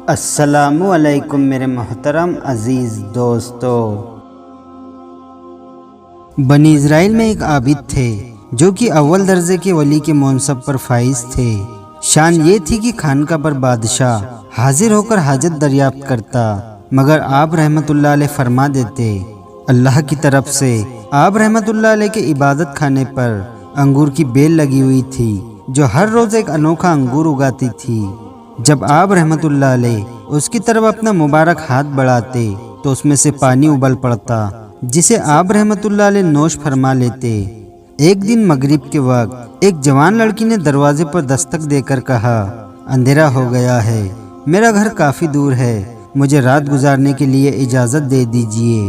السلام علیکم میرے محترم عزیز دوستو۔ بنی اسرائیل میں ایک عابد تھے جو کہ اول درجے کے ولی کے منصب پر فائز تھے۔ شان یہ تھی کہ خانقاہ پر بادشاہ حاضر ہو کر حاجت دریافت کرتا، مگر آپ رحمت اللہ علیہ فرما دیتے۔ اللہ کی طرف سے آپ رحمت اللہ علیہ کے عبادت خانے پر انگور کی بیل لگی ہوئی تھی جو ہر روز ایک انوکھا انگور اگاتی تھی۔ جب آپ رحمت اللہ علیہ اس کی طرف اپنا مبارک ہاتھ بڑھاتے تو اس میں سے پانی ابل پڑتا، جسے آپ رحمت اللہ علیہ نوش فرما لیتے۔ ایک دن مغرب کے وقت ایک جوان لڑکی نے دروازے پر دستک دے کر کہا، اندھیرا ہو گیا ہے، میرا گھر کافی دور ہے، مجھے رات گزارنے کے لیے اجازت دے دیجیے۔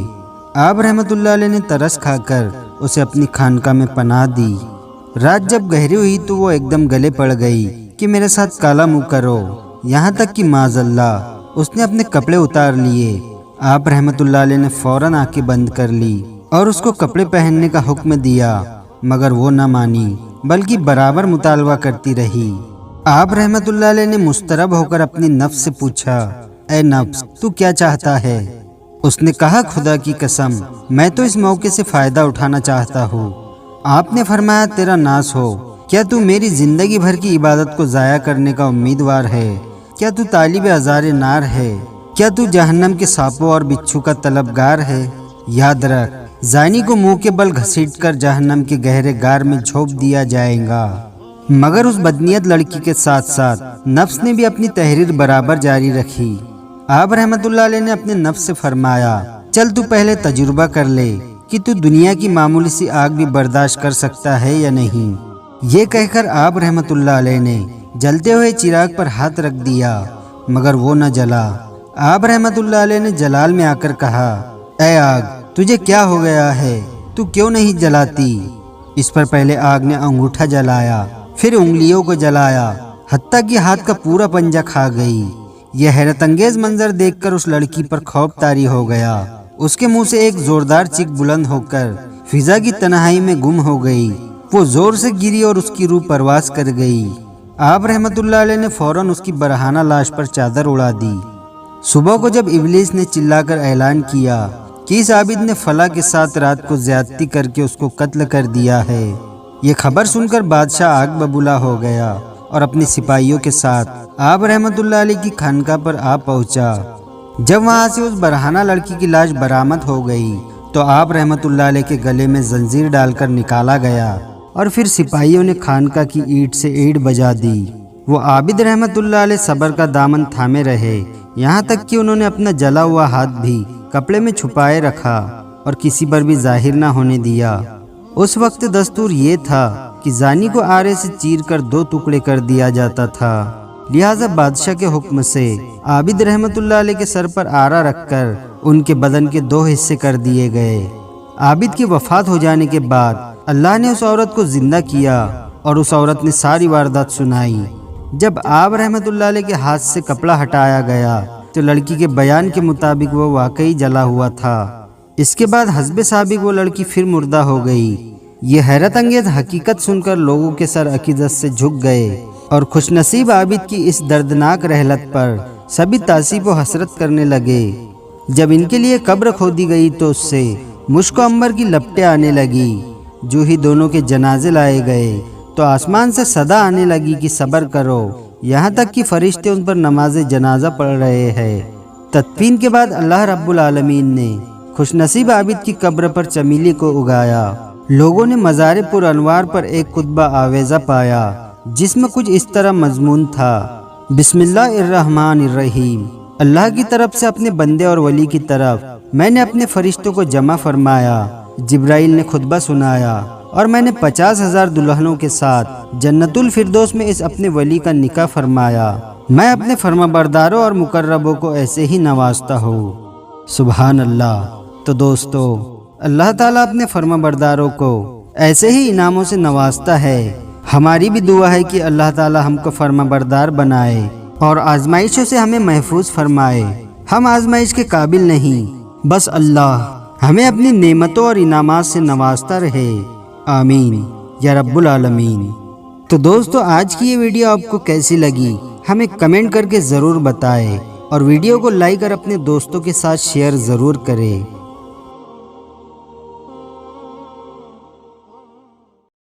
آپ رحمت اللہ علیہ نے ترس کھا کر اسے اپنی خانقاہ میں پناہ دی۔ رات جب گہری ہوئی تو وہ ایک دم گلے پڑ گئی کہ میرے ساتھ کالا منہ کرو، یہاں تک کہ معاذ اللہ اس نے اپنے کپڑے اتار لیے۔ آپ رحمت اللہ علیہ نے فوراً آنکھیں بند کر لی اور اس کو کپڑے پہننے کا حکم دیا، مگر وہ نہ مانی بلکہ برابر مطالبہ کرتی رہی۔ آپ رحمت اللہ علیہ نے مضطرب ہو کر اپنی نفس سے پوچھا، اے نفس تو کیا چاہتا ہے؟ اس نے کہا، خدا کی قسم میں تو اس موقع سے فائدہ اٹھانا چاہتا ہوں۔ آپ نے فرمایا، تیرا ناس ہو، کیا تو میری زندگی بھر کی عبادت کو ضائع کرنے کا امیدوار ہے؟ کیا تو طالب عذار نار ہے؟ کیا تو جہنم کے سانپوں اور بچھو کا طلبگار ہے؟ یاد رکھ، زانی کو منہ کے بل گھسیٹ کر جہنم کے گہرے گار میں جھونپ دیا جائے گا۔ مگر اس بدنیت لڑکی کے ساتھ ساتھ نفس نے بھی اپنی تحریر برابر جاری رکھی۔ آپ رحمت اللہ علیہ نے اپنے نفس سے فرمایا، چل تو پہلے تجربہ کر لے کہ تو دنیا کی معمولی سی آگ بھی برداشت کر سکتا ہے یا نہیں۔ یہ کہہ کر آپ رحمت اللہ علیہ نے جلتے ہوئے چراغ پر ہاتھ رکھ دیا، مگر وہ نہ جلا۔ آپ رحمت اللہ علیہ نے جلال میں آ کر کہا، اے آگ تجھے کیا ہو گیا ہے، تو کیوں نہیں جلاتی؟ اس پر پہلے آگ نے انگوٹھا جلایا، پھر انگلیوں کو جلایا، حتیٰ کہ ہاتھ کا پورا پنجہ کھا گئی۔ یہ حیرت انگیز منظر دیکھ کر اس لڑکی پر خوف طاری ہو گیا۔ اس کے منہ سے ایک زوردار چیخ بلند ہو کر فضا کی تنہائی میں گم ہو گئی۔ وہ زور سے گری اور اس کی روح پرواز کر گئی۔ آپ رحمت اللہ علیہ نے فوراً اس کی برہنہ لاش پر چادر اڑا دی۔ صبح کو جب ابلیس نے چلا کر اعلان کیا کہ اس عابد نے فلاں کے ساتھ رات کو زیادتی کر کے اس کو قتل کر دیا ہے، یہ خبر سن کر بادشاہ آگ ببولا ہو گیا اور اپنے سپاہیوں کے ساتھ آپ رحمت اللہ علیہ کی خانقاہ پر آ پہنچا۔ جب وہاں سے اس برہنہ لڑکی کی لاش برآمد ہو گئی تو آپ رحمت اللہ علیہ کے گلے میں زنجیر ڈال کر نکالا گیا اور پھر سپاہیوں نے خانقاہ کی اینٹ سے اینٹ بجا دی۔ وہ عابد رحمت اللہ علیہ صبر کا دامن تھامے رہے، یہاں تک کہ انہوں نے اپنا جلا ہوا ہاتھ بھی کپڑے میں چھپائے رکھا اور کسی پر بھی ظاہر نہ ہونے دیا۔ اس وقت دستور یہ تھا کہ زانی کو آرے سے چیر کر 2 ٹکڑے کر دیا جاتا تھا، لہٰذا بادشاہ کے حکم سے عابد رحمت اللہ علیہ کے سر پر آرا رکھ کر ان کے بدن کے 2 حصے کر دیے گئے۔ عابد کی وفات ہو جانے کے بعد اللہ نے اس عورت کو زندہ کیا اور اس عورت نے ساری واردات سنائی۔ جب آپ رحمت اللہ علیہ کے ہاتھ سے کپڑا ہٹایا گیا تو لڑکی کے بیان کے مطابق وہ واقعی جلا ہوا تھا۔ اس کے بعد حسب سابق وہ لڑکی پھر مردہ ہو گئی۔ یہ حیرت انگیز حقیقت سن کر لوگوں کے سر عقیدت سے جھک گئے اور خوش نصیب عابد کی اس دردناک رحلت پر سبھی تعصیب و حسرت کرنے لگے۔ جب ان کے لیے قبر کھودی گئی تو اس سے مشک و عنبر کی لپٹیں آنے لگی۔ جو ہی دونوں کے جنازے لائے گئے تو آسمان سے صدا آنے لگی کہ صبر کرو، یہاں تک کہ فرشتے ان پر نماز جنازہ پڑھ رہے ہیں۔ تدفین کے بعد اللہ رب العالمین نے خوش نصیب عابد کی قبر پر چمیلی کو اگایا۔ لوگوں نے مزار پر انوار پر ایک خطبہ آویزہ پایا جس میں کچھ اس طرح مضمون تھا، بسم اللہ الرحمن الرحیم، اللہ کی طرف سے اپنے بندے اور ولی کی طرف میں نے اپنے فرشتوں کو جمع فرمایا۔ جبرائیل نے خطبہ سنایا اور میں نے 50,000 دلہنوں کے ساتھ جنت الفردوس میں اس اپنے ولی کا نکاح فرمایا۔ میں اپنے فرما برداروں اور مقربوں کو ایسے ہی نوازتا ہوں۔ سبحان اللہ۔ تو دوستو، اللہ تعالیٰ اپنے فرما برداروں کو ایسے ہی انعاموں سے نوازتا ہے۔ ہماری بھی دعا ہے کہ اللہ تعالیٰ ہم کو فرما بردار بنائے اور آزمائشوں سے ہمیں محفوظ فرمائے۔ ہم آزمائش کے قابل نہیں، بس اللہ ہمیں اپنی نعمتوں اور انعامات سے نوازتا رہے، آمین یا رب العالمین۔ تو دوستو، آج کی یہ ویڈیو آپ کو کیسی لگی ہمیں کمنٹ کر کے ضرور بتائیں۔ اور ویڈیو کو لائک اور اپنے دوستوں کے ساتھ شیئر ضرور کریں۔